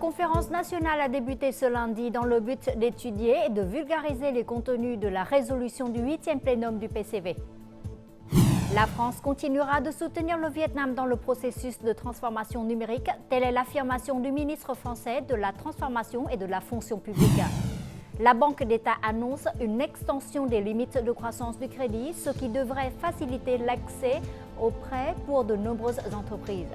conférence nationale a débuté ce lundi dans le but d'étudier et de vulgariser les contenus de la résolution du 8e plénum du PCV. La France continuera de soutenir le Vietnam dans le processus de transformation numérique. Telle est l'affirmation du ministre français de la Transformation et de la Fonction publique. La Banque d'État annonce une extension des limites de croissance du crédit, ce qui devrait faciliter l'accès aux prêts pour de nombreuses entreprises.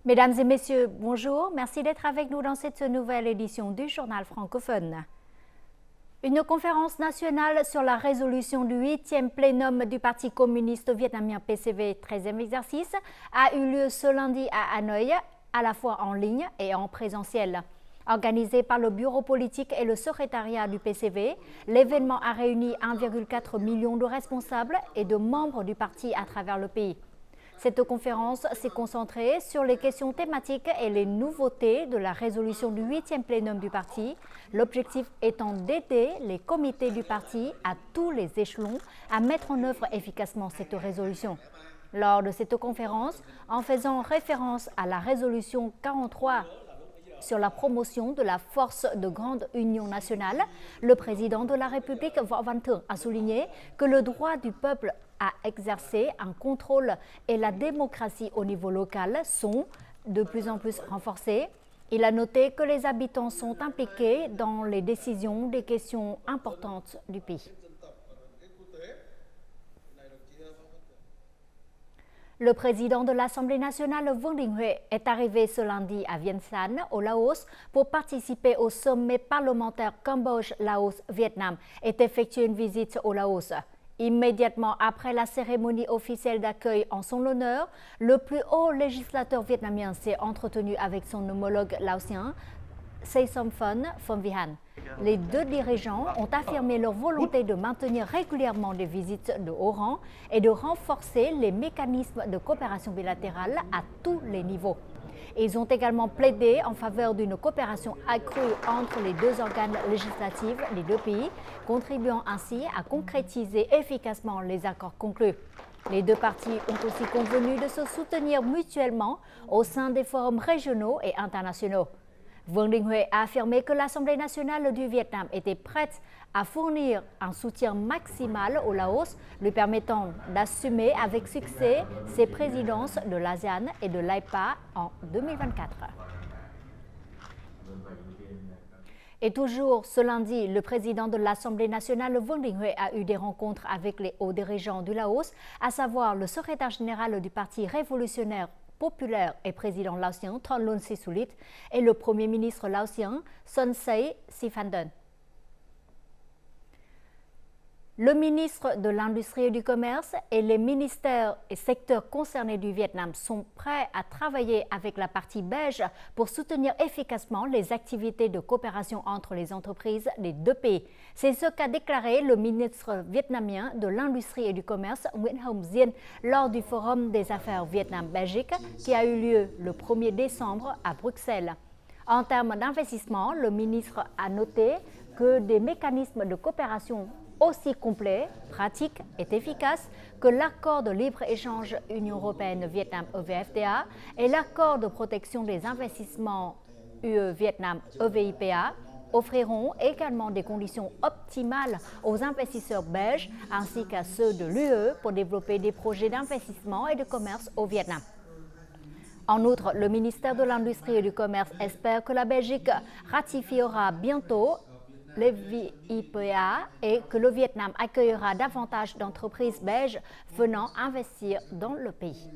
Mesdames et messieurs, bonjour. Merci d'être avec nous dans cette nouvelle édition du Journal francophone. Une conférence nationale sur la résolution du 8e plénum du Parti communiste vietnamien PCV 13e exercice a eu lieu ce lundi à Hanoï, à la fois en ligne et en présentiel. Organisé par le bureau politique et le secrétariat du PCV, l'événement a réuni 1,4 million de responsables et de membres du parti à travers le pays. Cette conférence s'est concentrée sur les questions thématiques et les nouveautés de la résolution du 8e plénum du parti, l'objectif étant d'aider les comités du parti à tous les échelons à mettre en œuvre efficacement cette résolution. Lors de cette conférence, en faisant référence à la résolution 43 sur la promotion de la force de grande union nationale, le président de la République, Võ Văn Thưởng, a souligné que le droit du peuple à exercer un contrôle et la démocratie au niveau local sont de plus en plus renforcés. Il a noté que les habitants sont impliqués dans les décisions des questions importantes du pays. Le président de l'Assemblée nationale, Vương Đình Huệ, est arrivé ce lundi à Vientiane, au Laos, pour participer au sommet parlementaire Cambodge-Laos-Vietnam et effectuer une visite au Laos. Immédiatement après la cérémonie officielle d'accueil en son honneur, le plus haut législateur vietnamien s'est entretenu avec son homologue laotien, Seysomphan Phomvihan. Les deux dirigeants ont affirmé leur volonté de maintenir régulièrement des visites de haut rang et de renforcer les mécanismes de coopération bilatérale à tous les niveaux. Ils ont également plaidé en faveur d'une coopération accrue entre les deux organes législatifs des deux pays, contribuant ainsi à concrétiser efficacement les accords conclus. Les deux parties ont aussi convenu de se soutenir mutuellement au sein des forums régionaux et internationaux. Vương Đình Huệ a affirmé que l'Assemblée nationale du Vietnam était prête à fournir un soutien maximal au Laos, lui permettant d'assumer avec succès ses présidences de l'ASEAN et de l'AIPA en 2024. Et toujours ce lundi, le président de l'Assemblée nationale, Vương Đình Huệ, a eu des rencontres avec les hauts dirigeants du Laos, à savoir le secrétaire général du Parti révolutionnaire populaire et président laotien Thonglun Sisulit et le premier ministre laotien Son Say Siphandone. Le ministre de l'Industrie et du Commerce et les ministères et secteurs concernés du Vietnam sont prêts à travailler avec la partie belge pour soutenir efficacement les activités de coopération entre les entreprises des deux pays. C'est ce qu'a déclaré le ministre vietnamien de l'Industrie et du Commerce Nguyễn Hồng Diên lors du Forum des affaires Vietnam-Belgique qui a eu lieu le 1er décembre à Bruxelles. En termes d'investissement, le ministre a noté que des mécanismes de coopération aussi complet, pratique et efficace que l'accord de libre-échange Union européenne-Vietnam EVFTA et l'accord de protection des investissements UE-Vietnam EVIPA offriront également des conditions optimales aux investisseurs belges ainsi qu'à ceux de l'UE pour développer des projets d'investissement et de commerce au Vietnam. En outre, le ministère de l'Industrie et du Commerce espère que la Belgique ratifiera bientôt le VIPA et que le Vietnam accueillera davantage d'entreprises belges venant investir dans le pays.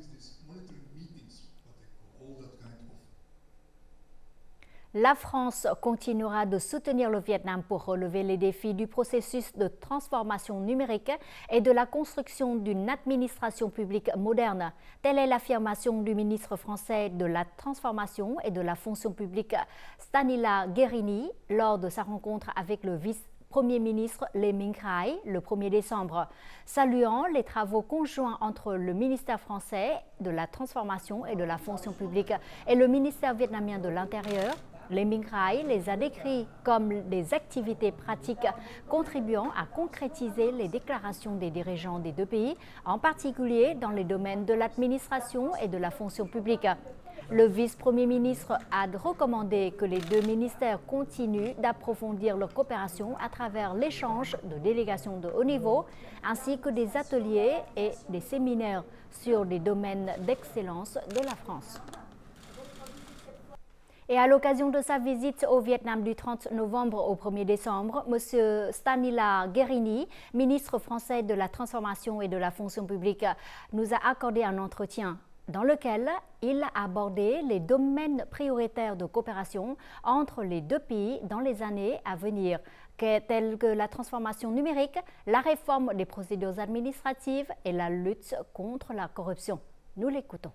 La France continuera de soutenir le Vietnam pour relever les défis du processus de transformation numérique et de la construction d'une administration publique moderne. Telle est l'affirmation du ministre français de la Transformation et de la Fonction publique Stanislas Guerini lors de sa rencontre avec le vice Premier ministre Lê Minh Khay le 1er décembre, saluant les travaux conjoints entre le ministère français de la Transformation et de la Fonction publique et le ministère vietnamien de l'Intérieur. Lê Minh Khay les a décrits comme des activités pratiques contribuant à concrétiser les déclarations des dirigeants des deux pays, en particulier dans les domaines de l'administration et de la fonction publique. Le vice-premier ministre a recommandé que les deux ministères continuent d'approfondir leur coopération à travers l'échange de délégations de haut niveau, ainsi que des ateliers et des séminaires sur des domaines d'excellence de la France. Et à l'occasion de sa visite au Vietnam du 30 novembre au 1er décembre, M. Stanislas Guerini, ministre français de la Transformation et de la Fonction publique, nous a accordé un entretien dans lequel il a abordé les domaines prioritaires de coopération entre les deux pays dans les années à venir, tels que la transformation numérique, la réforme des procédures administratives et la lutte contre la corruption. Nous l'écoutons.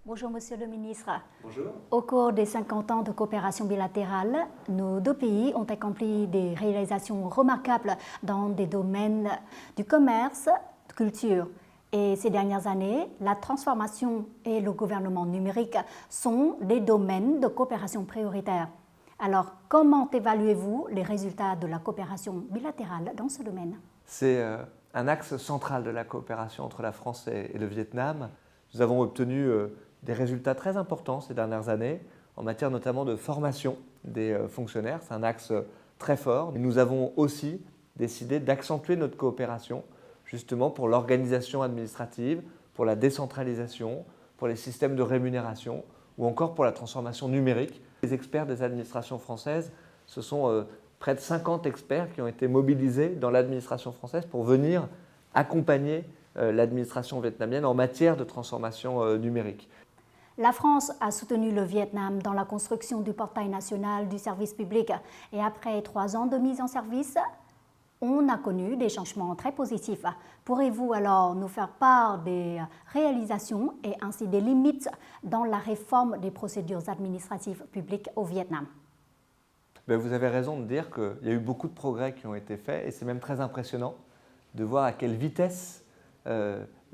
Bonjour Monsieur le ministre. Bonjour. Au cours des 50 ans de coopération bilatérale, nos deux pays ont accompli des réalisations remarquables dans des domaines du commerce, de culture. Et ces dernières années, la transformation et le gouvernement numérique sont des domaines de coopération prioritaires. Alors, comment évaluez-vous les résultats de la coopération bilatérale dans ce domaine? C'est un axe central de la coopération entre la France et le Vietnam. Nous avons obtenu des résultats très importants ces dernières années, en matière notamment de formation des fonctionnaires. C'est un axe très fort. Nous avons aussi décidé d'accentuer notre coopération justement pour l'organisation administrative, pour la décentralisation, pour les systèmes de rémunération ou encore pour la transformation numérique. Les experts des administrations françaises, ce sont près de 50 experts qui ont été mobilisés dans l'administration française pour venir accompagner l'administration vietnamienne en matière de transformation numérique. La France a soutenu le Vietnam dans la construction du portail national du service public et après 3 ans de mise en service, on a connu des changements très positifs. Pourriez-vous alors nous faire part des réalisations et ainsi des limites dans la réforme des procédures administratives publiques au Vietnam? Vous avez raison de dire qu'il y a eu beaucoup de progrès qui ont été faits et c'est même très impressionnant de voir à quelle vitesse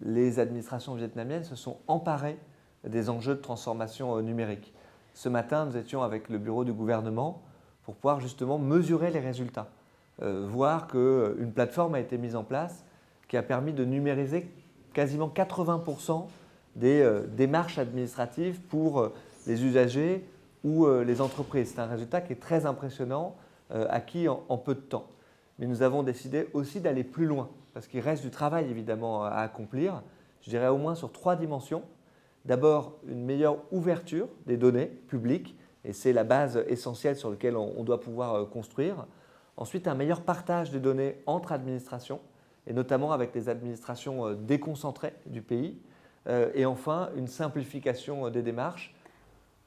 les administrations vietnamiennes se sont emparées des enjeux de transformation numérique. Ce matin, nous étions avec le bureau du gouvernement pour pouvoir justement mesurer les résultats, voir qu'une plateforme a été mise en place qui a permis de numériser quasiment 80% des démarches administratives pour les usagers ou les entreprises. C'est un résultat qui est très impressionnant, acquis en peu de temps. Mais nous avons décidé aussi d'aller plus loin, parce qu'il reste du travail évidemment à accomplir, je dirais au moins sur 3 dimensions. D'abord, une meilleure ouverture des données publiques, et c'est la base essentielle sur laquelle on doit pouvoir construire. Ensuite, un meilleur partage des données entre administrations, et notamment avec les administrations déconcentrées du pays. Et enfin, une simplification des démarches.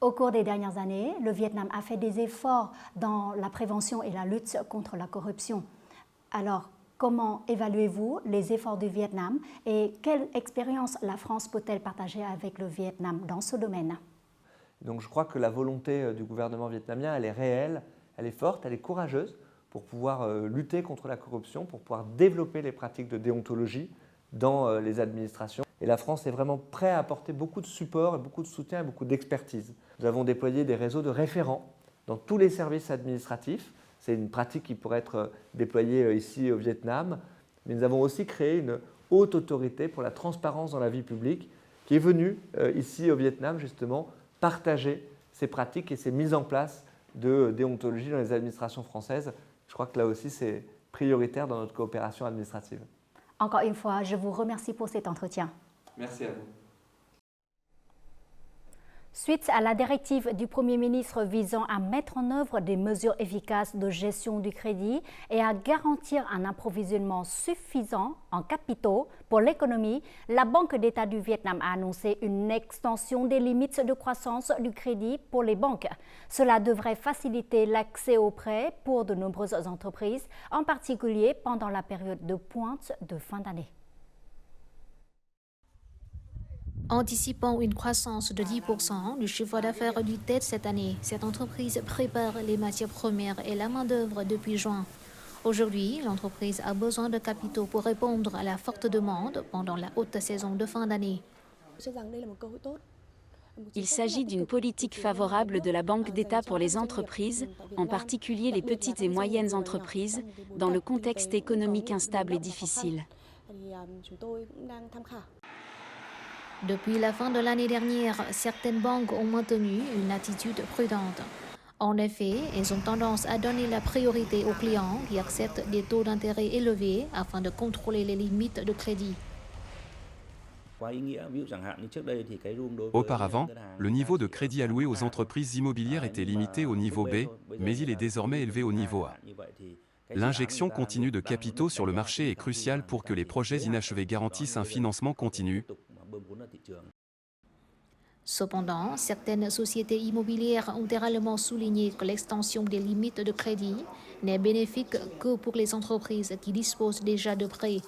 Au cours des dernières années, le Vietnam a fait des efforts dans la prévention et la lutte contre la corruption. Alors, comment évaluez-vous les efforts du Vietnam et quelle expérience la France peut-elle partager avec le Vietnam dans ce domaine? Donc je crois que la volonté du gouvernement vietnamien, elle est réelle, elle est forte, elle est courageuse pour pouvoir lutter contre la corruption, pour pouvoir développer les pratiques de déontologie dans les administrations. Et la France est vraiment prête à apporter beaucoup de support, et beaucoup de soutien et beaucoup d'expertise. Nous avons déployé des réseaux de référents dans tous les services administratifs. C'est une pratique qui pourrait être déployée ici au Vietnam. Mais nous avons aussi créé une haute autorité pour la transparence dans la vie publique qui est venue ici au Vietnam justement partager ces pratiques et ces mises en place de déontologie dans les administrations françaises. Je crois que là aussi c'est prioritaire dans notre coopération administrative. Encore une fois, je vous remercie pour cet entretien. Merci à vous. Suite à la directive du Premier ministre visant à mettre en œuvre des mesures efficaces de gestion du crédit et à garantir un approvisionnement suffisant en capitaux pour l'économie, la Banque d'État du Vietnam a annoncé une extension des limites de croissance du crédit pour les banques. Cela devrait faciliter l'accès aux prêts pour de nombreuses entreprises, en particulier pendant la période de pointe de fin d'année. Anticipant une croissance de 10% du chiffre d'affaires du TED cette année, cette entreprise prépare les matières premières et la main-d'œuvre depuis juin. Aujourd'hui, l'entreprise a besoin de capitaux pour répondre à la forte demande pendant la haute saison de fin d'année. Il s'agit d'une politique favorable de la Banque d'État pour les entreprises, en particulier les petites et moyennes entreprises, dans le contexte économique instable et difficile. Depuis la fin de l'année dernière, certaines banques ont maintenu une attitude prudente. En effet, elles ont tendance à donner la priorité aux clients qui acceptent des taux d'intérêt élevés afin de contrôler les limites de crédit. Auparavant, le niveau de crédit alloué aux entreprises immobilières était limité au niveau B, mais il est désormais élevé au niveau A. L'injection continue de capitaux sur le marché est cruciale pour que les projets inachevés garantissent un financement continu. Cependant, certaines sociétés immobilières ont également souligné que l'extension des limites de crédit n'est bénéfique que pour les entreprises qui disposent déjà de prêts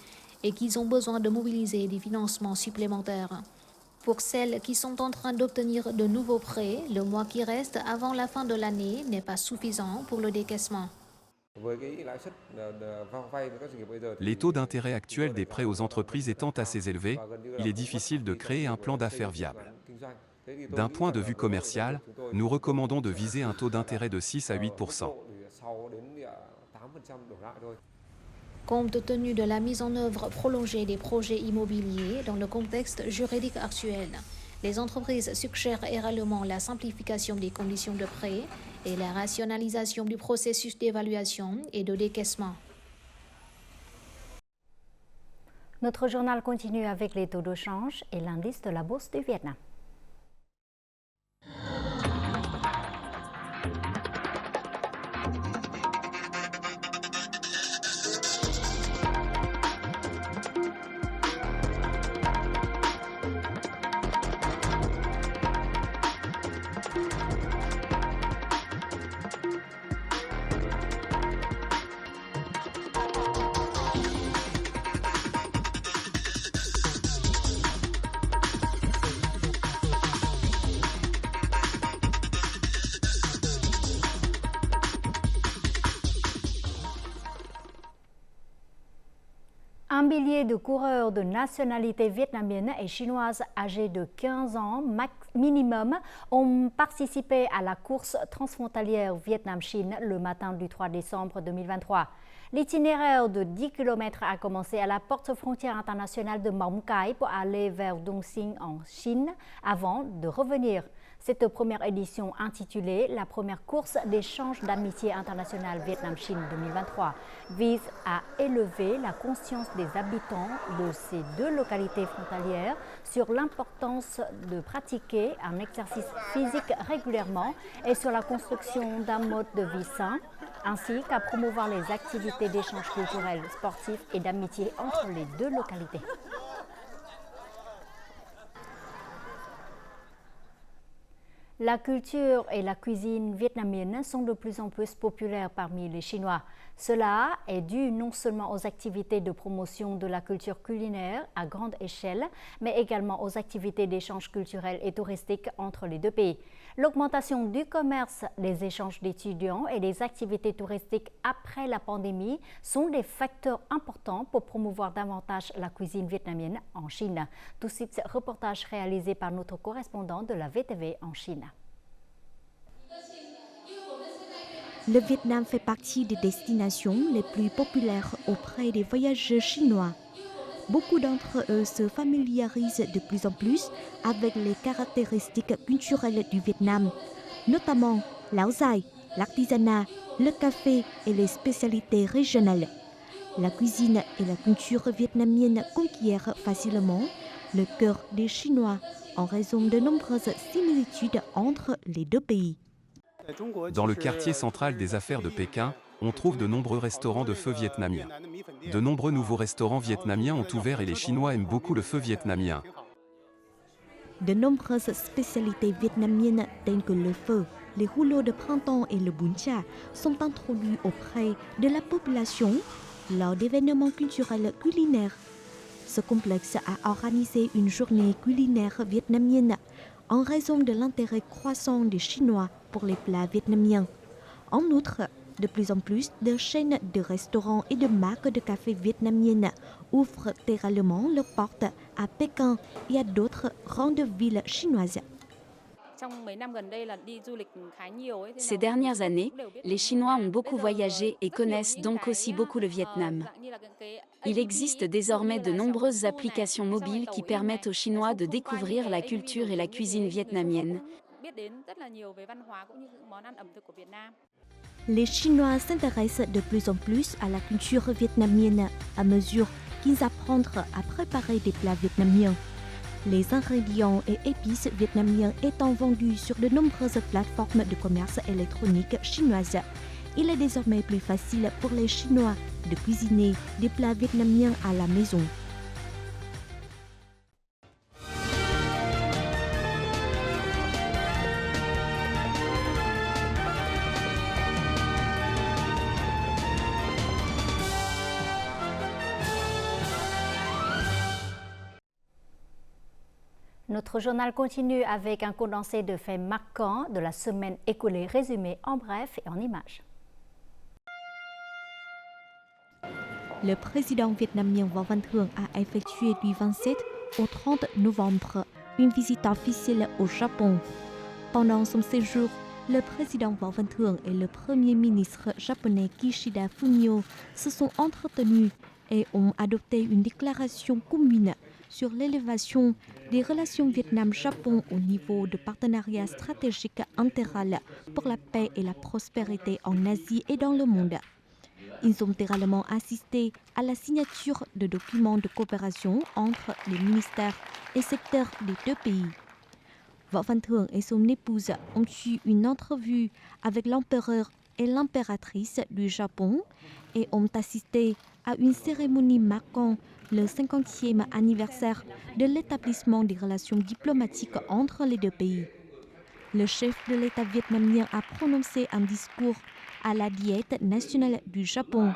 et qui ont besoin de mobiliser des financements supplémentaires. Pour celles qui sont en train d'obtenir de nouveaux prêts, le mois qui reste avant la fin de l'année n'est pas suffisant pour le décaissement. Les taux d'intérêt actuels des prêts aux entreprises étant assez élevés, il est difficile de créer un plan d'affaires viable. D'un point de vue commercial, nous recommandons de viser un taux d'intérêt de 6 à 8%. Compte tenu de la mise en œuvre prolongée des projets immobiliers dans le contexte juridique actuel, les entreprises suggèrent également la simplification des conditions de prêt et la rationalisation du processus d'évaluation et de décaissement. Notre journal continue avec les taux de change et l'indice de la bourse du Vietnam. Un millier de coureurs de nationalité vietnamienne et chinoise âgés de 15 ans minimum ont participé à la course transfrontalière Vietnam-Chine le matin du 3 décembre 2023. L'itinéraire de 10 km a commencé à la porte-frontière internationale de Mong Cái pour aller vers Dongxing en Chine avant de revenir. Cette première édition intitulée « La première course d'échange d'amitié internationale Vietnam-Chine 2023 » vise à élever la conscience des habitants de ces deux localités frontalières sur l'importance de pratiquer un exercice physique régulièrement et sur la construction d'un mode de vie sain, ainsi qu'à promouvoir les activités d'échange culturel, sportif et d'amitié entre les deux localités. La culture et la cuisine vietnamienne sont de plus en plus populaires parmi les Chinois. Cela est dû non seulement aux activités de promotion de la culture culinaire à grande échelle, mais également aux activités d'échange culturel et touristique entre les deux pays. L'augmentation du commerce, les échanges d'étudiants et les activités touristiques après la pandémie sont des facteurs importants pour promouvoir davantage la cuisine vietnamienne en Chine. Tout de suite, reportage réalisé par notre correspondant de la VTV en Chine. Le Vietnam fait partie des destinations les plus populaires auprès des voyageurs chinois. Beaucoup d'entre eux se familiarisent de plus en plus avec les caractéristiques culturelles du Vietnam, notamment l'áo dài, l'artisanat, le café et les spécialités régionales. La cuisine et la culture vietnamienne conquièrent facilement le cœur des Chinois en raison de nombreuses similitudes entre les deux pays. Dans le quartier central des affaires de Pékin, on trouve de nombreux restaurants de feu vietnamiens. De nombreux nouveaux restaurants vietnamiens ont ouvert et les Chinois aiment beaucoup le feu vietnamien. De nombreuses spécialités vietnamiennes telles que le pho, les rouleaux de printemps et le bún chả sont introduits auprès de la population lors d'événements culturels culinaires. Ce complexe a organisé une journée culinaire vietnamienne en raison de l'intérêt croissant des Chinois pour les plats vietnamiens. En outre, de plus en plus de chaînes de restaurants et de marques de café vietnamiennes ouvrent également leurs portes à Pékin et à d'autres grandes villes chinoises. Ces dernières années, les Chinois ont beaucoup voyagé et connaissent donc aussi beaucoup le Vietnam. Il existe désormais de nombreuses applications mobiles qui permettent aux Chinois de découvrir la culture et la cuisine vietnamienne. Les Chinois s'intéressent de plus en plus à la culture vietnamienne à mesure qu'ils apprennent à préparer des plats vietnamiens. Les ingrédients et épices vietnamiens étant vendus sur de nombreuses plateformes de commerce électronique chinoises, il est désormais plus facile pour les Chinois de cuisiner des plats vietnamiens à la maison. Notre journal continue avec un condensé de faits marquants de la semaine écoulée résumé en bref et en images. Le président vietnamien Vo Van Thuong a effectué du 27 au 30 novembre une visite officielle au Japon. Pendant son séjour, le président Vo Van Thuong et le premier ministre japonais Kishida Fumio se sont entretenus et ont adopté une déclaration commune sur l'élévation des relations Vietnam-Japon au niveau de partenariat stratégique intégral pour la paix et la prospérité en Asie et dans le monde. Ils ont également assisté à la signature de documents de coopération entre les ministères et secteurs des deux pays. Vo Van Thuong et son épouse ont eu une entrevue avec l'empereur et l'impératrice du Japon et ont assisté à une cérémonie marquant le 50e anniversaire de l'établissement des relations diplomatiques entre les deux pays. Le chef de l'État vietnamien a prononcé un discours à la Diète nationale du Japon.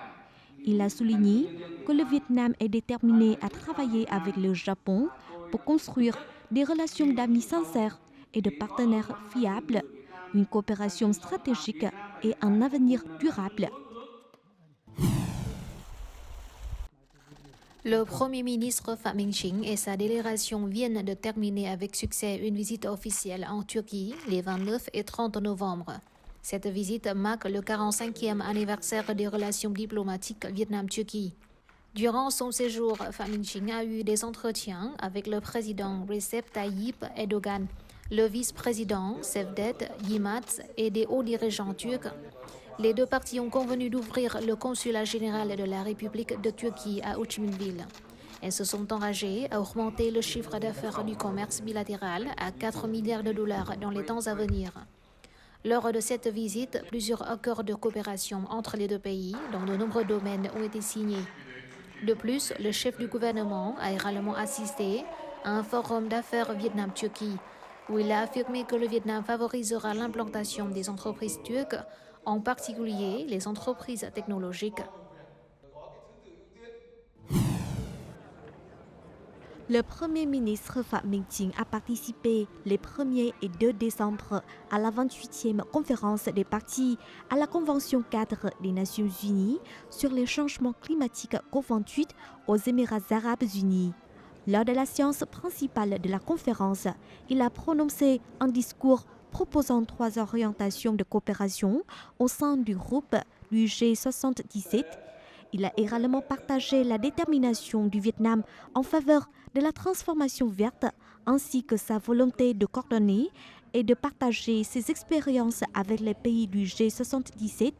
Il a souligné que le Vietnam est déterminé à travailler avec le Japon pour construire des relations d'amis sincères et de partenaires fiables, une coopération stratégique et un avenir durable. Le Premier ministre Phạm Minh Chính et sa délégation viennent de terminer avec succès une visite officielle en Turquie les 29 et 30 novembre. Cette visite marque le 45e anniversaire des relations diplomatiques Vietnam-Turquie. Durant son séjour, Phạm Minh Chính a eu des entretiens avec le président Recep Tayyip Erdogan, le vice-président Cevdet Yılmaz et des hauts dirigeants turcs. Les deux parties ont convenu d'ouvrir le consulat général de la République de Turquie à Ho Chi Minh Ville. Elles se sont engagées à augmenter le chiffre d'affaires du commerce bilatéral à 4 milliards de dollars dans les temps à venir. Lors de cette visite, plusieurs accords de coopération entre les deux pays dans de nombreux domaines ont été signés. De plus, le chef du gouvernement a également assisté à un forum d'affaires Vietnam-Turquie, où il a affirmé que le Vietnam favorisera l'implantation des entreprises turques, en particulier les entreprises technologiques. Le Premier ministre Phạm Minh Chính a participé les 1er et 2 décembre à la 28e conférence des parties à la Convention cadre des Nations Unies sur les changements climatiques COP28 aux Émirats arabes unis. Lors de la séance principale de la conférence, il a prononcé un discours proposant 3 orientations de coopération au sein du groupe du G77. Il a également partagé la détermination du Vietnam en faveur de la transformation verte ainsi que sa volonté de coordonner et de partager ses expériences avec les pays du G77.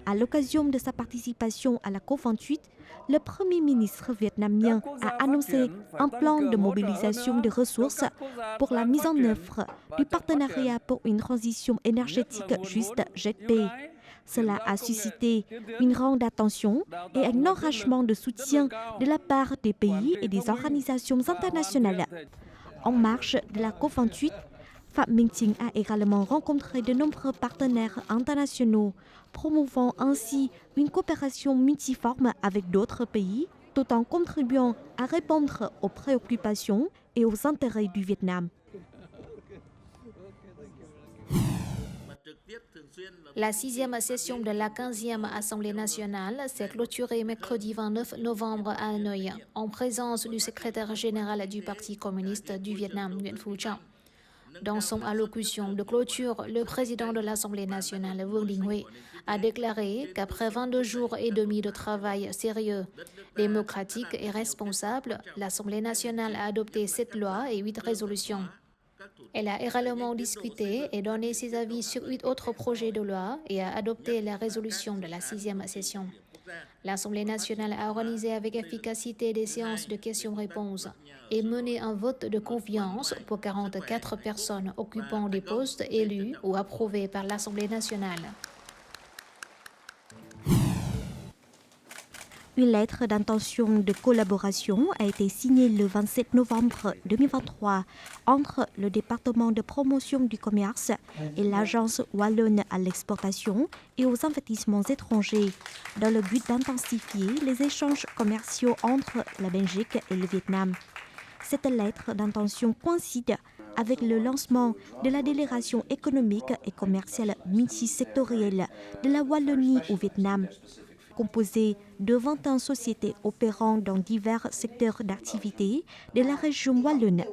À l'occasion de sa participation à la COP28, le Premier ministre vietnamien a annoncé un plan de mobilisation de ressources pour la mise en œuvre du partenariat pour une transition énergétique juste GETP. Cela a suscité une grande attention et un encouragement de soutien de la part des pays et des organisations internationales. En marge de la COP28, Phạm Minh Chính a également rencontré de nombreux partenaires internationaux, promouvant ainsi une coopération multiforme avec d'autres pays. tout en contribuant à répondre aux préoccupations et aux intérêts du Vietnam. La 6e session de la 15e Assemblée nationale s'est clôturée mercredi 29 novembre à Hanoï, en présence du secrétaire général du Parti communiste du Vietnam, Nguyen Phu Trọng. Dans son allocution de clôture, le président de l'Assemblée nationale, Vương Đình Huệ, a déclaré qu'après 22 jours et demi de travail sérieux, démocratique et responsable, l'Assemblée nationale a adopté 7 lois et 8 résolutions. Elle a également discuté et donné ses avis sur 8 autres projets de loi et a adopté la résolution de la 6e session. L'Assemblée nationale a organisé avec efficacité des séances de questions-réponses et mené un vote de confiance pour 44 personnes occupant des postes élus ou approuvés par l'Assemblée nationale. Une lettre d'intention de collaboration a été signée le 27 novembre 2023 entre le département de promotion du commerce et l'agence wallonne à l'exportation et aux investissements étrangers dans le but d'intensifier les échanges commerciaux entre la Belgique et le Vietnam. Cette lettre d'intention coïncide avec le lancement de la délégation économique et commerciale multisectorielle de la Wallonie au Vietnam, composée de 21 sociétés opérant dans divers secteurs d'activité de la région wallonne.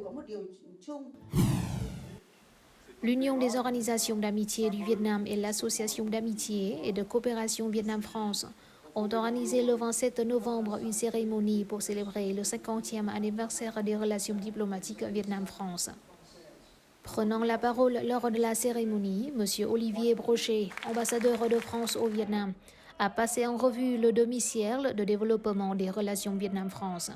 L'Union des organisations d'amitié du Vietnam et l'Association d'amitié et de coopération Vietnam-France ont organisé le 27 novembre une cérémonie pour célébrer le 50e anniversaire des relations diplomatiques Vietnam-France. Prenant la parole lors de la cérémonie, M. Olivier Brochet, ambassadeur de France au Vietnam, a passé en revue le domicile de développement des relations Vietnam-France.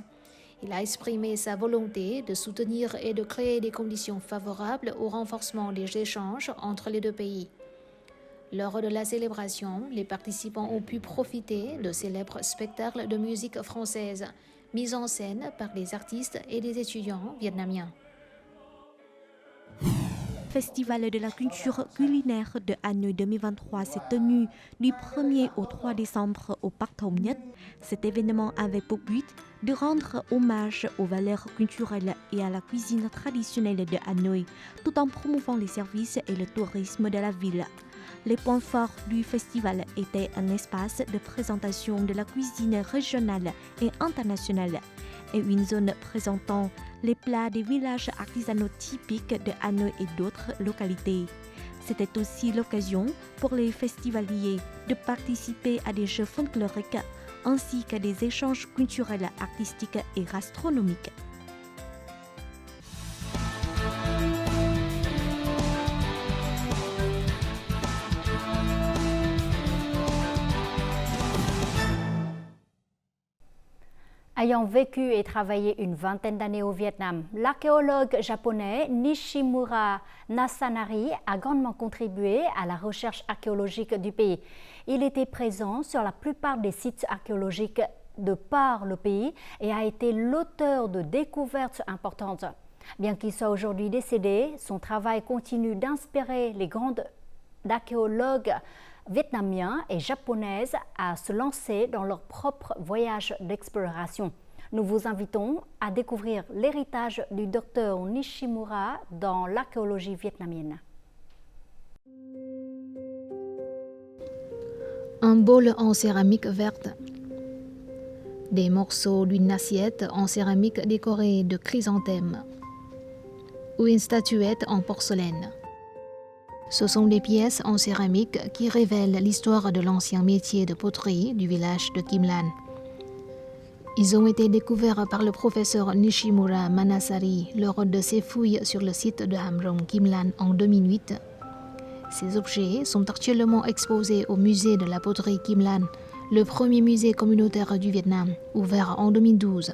Il a exprimé sa volonté de soutenir et de créer des conditions favorables au renforcement des échanges entre les deux pays. Lors de la célébration, les participants ont pu profiter de célèbres spectacles de musique française mis en scène par des artistes et des étudiants vietnamiens. Le Festival de la culture culinaire de Hanoï 2023 s'est tenu du 1er au 3 décembre au Parc Thống Nhất. Cet événement avait pour but de rendre hommage aux valeurs culturelles et à la cuisine traditionnelle de Hanoï, tout en promouvant les services et le tourisme de la ville. Les points forts du festival étaient un espace de présentation de la cuisine régionale et internationale et une zone présentant les plats des villages artisanaux typiques de Hanoï et d'autres localités. C'était aussi l'occasion pour les festivaliers de participer à des jeux folkloriques ainsi qu'à des échanges culturels, artistiques et gastronomiques. Ayant vécu et travaillé une vingtaine d'années au Vietnam, l'archéologue japonais Nishimura Nasanari a grandement contribué à la recherche archéologique du pays. Il était présent sur la plupart des sites archéologiques de par le pays et a été l'auteur de découvertes importantes. Bien qu'il soit aujourd'hui décédé, son travail continue d'inspirer les grands archéologues vietnamiens et japonaises à se lancer dans leur propre voyage d'exploration. Nous vous invitons à découvrir l'héritage du docteur Nishimura dans l'archéologie vietnamienne. Un bol en céramique verte. Des morceaux d'une assiette en céramique décorée de chrysanthèmes. Ou une statuette en porcelaine. Ce sont des pièces en céramique qui révèlent l'histoire de l'ancien métier de poterie du village de Kim Lan. Ils ont été découverts par le professeur Nishimura Manasari lors de ses fouilles sur le site de Ham Rong Kim Lan en 2008. Ces objets sont actuellement exposés au musée de la poterie Kim Lan, le premier musée communautaire du Vietnam, ouvert en 2012.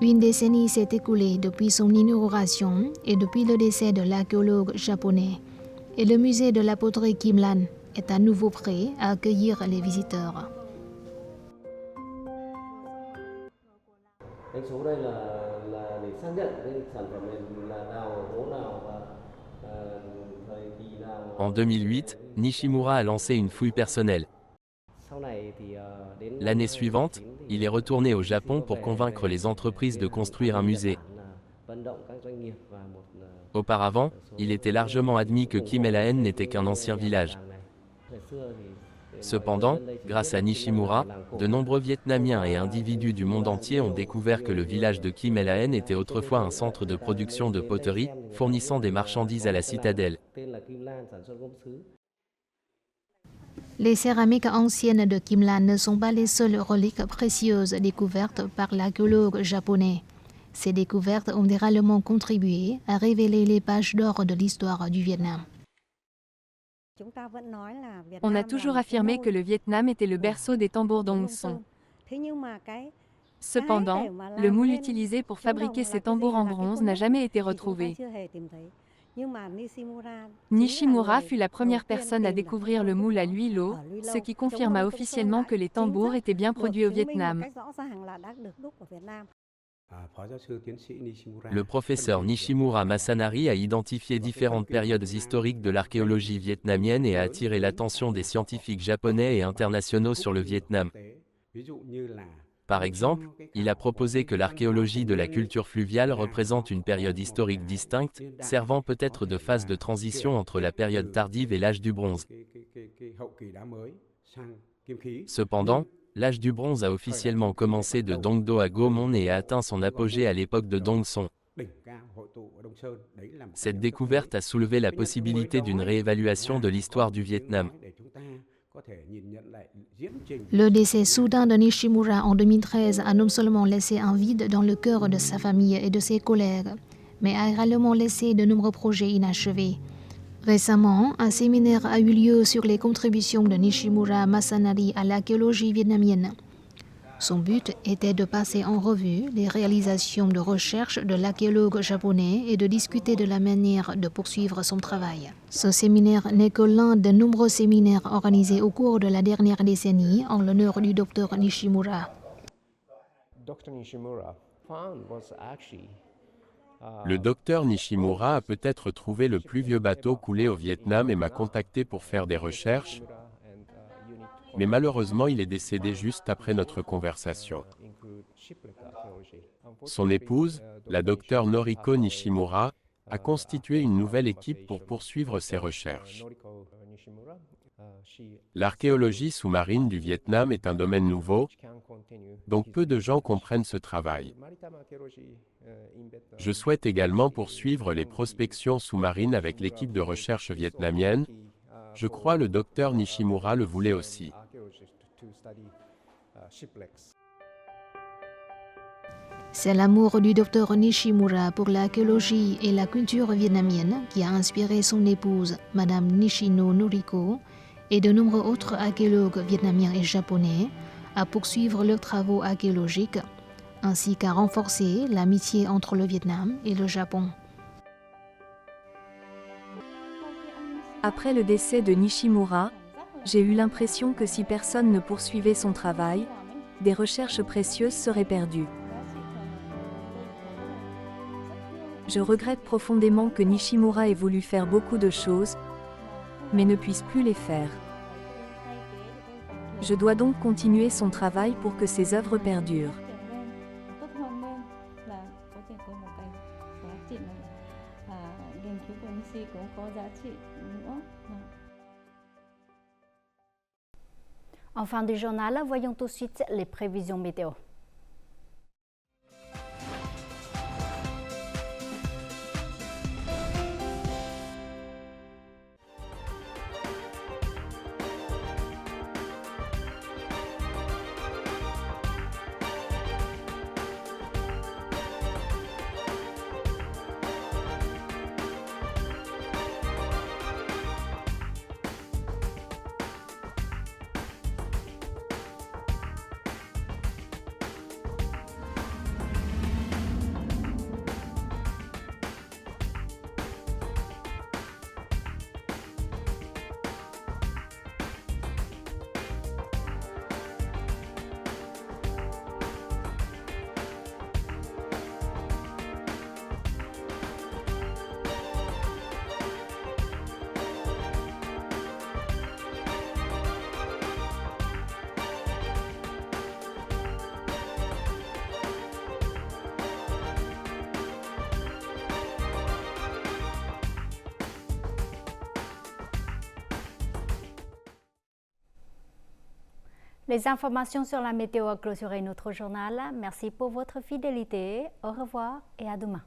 Une décennie s'est écoulée depuis son inauguration et depuis le décès de l'archéologue japonais. Et le musée de la poterie Kim Lan est à nouveau prêt à accueillir les visiteurs. En 2008, Nishimura a lancé une fouille personnelle. L'année suivante, il est retourné au Japon pour convaincre les entreprises de construire un musée. Auparavant, il était largement admis que Kim El-Ahen n'était qu'un ancien village. Cependant, grâce à Nishimura, de nombreux Vietnamiens et individus du monde entier ont découvert que le village de Kim El-Ahen était autrefois un centre de production de poterie, fournissant des marchandises à la citadelle. Les céramiques anciennes de Kim Lan ne sont pas les seules reliques précieuses découvertes par l'archéologue japonais. Ces découvertes ont également contribué à révéler les pages d'or de l'histoire du Vietnam. On a toujours affirmé que le Vietnam était le berceau des tambours Dong Son. Cependant, le moule utilisé pour fabriquer ces tambours en bronze n'a jamais été retrouvé. Nishimura fut la première personne à découvrir le moule à l'huile-eau, ce qui confirma officiellement que les tambours étaient bien produits au Vietnam. Le professeur Nishimura Masanari a identifié différentes périodes historiques de l'archéologie vietnamienne et a attiré l'attention des scientifiques japonais et internationaux sur le Vietnam. Par exemple, il a proposé que l'archéologie de la culture fluviale représente une période historique distincte, servant peut-être de phase de transition entre la période tardive et l'âge du bronze. Cependant, l'âge du bronze a officiellement commencé de Dongdo à Gomon et a atteint son apogée à l'époque de Dongson. Cette découverte a soulevé la possibilité d'une réévaluation de l'histoire du Vietnam. Le décès soudain de Nishimura en 2013 a non seulement laissé un vide dans le cœur de sa famille et de ses collègues, mais a également laissé de nombreux projets inachevés. Récemment, un séminaire a eu lieu sur les contributions de Nishimura Masanari à l'archéologie vietnamienne. Son but était de passer en revue les réalisations de recherche de l'archéologue japonais et de discuter de la manière de poursuivre son travail. Ce séminaire n'est que l'un de nombreux séminaires organisés au cours de la dernière décennie en l'honneur du docteur Nishimura. Le docteur Nishimura a peut-être trouvé le plus vieux bateau coulé au Vietnam et m'a contacté pour faire des recherches, mais malheureusement il est décédé juste après notre conversation. Son épouse, la docteure Noriko Nishimura, a constitué une nouvelle équipe pour poursuivre ses recherches. L'archéologie sous-marine du Vietnam est un domaine nouveau, donc peu de gens comprennent ce travail. Je souhaite également poursuivre les prospections sous-marines avec l'équipe de recherche vietnamienne. Je crois le docteur Nishimura le voulait aussi. C'est l'amour du docteur Nishimura pour l'archéologie et la culture vietnamienne qui a inspiré son épouse, Madame Nishino Noriko, et de nombreux autres archéologues vietnamiens et japonais à poursuivre leurs travaux archéologiques, ainsi qu'à renforcer l'amitié entre le Vietnam et le Japon. Après le décès de Nishimura, j'ai eu l'impression que si personne ne poursuivait son travail, des recherches précieuses seraient perdues. Je regrette profondément que Nishimura ait voulu faire beaucoup de choses, mais ne puisse plus les faire. Je dois donc continuer son travail pour que ses œuvres perdurent. En fin du journal, voyons tout de suite les prévisions météo. Les informations sur la météo ont clôturé notre journal. Merci pour votre fidélité. Au revoir et à demain.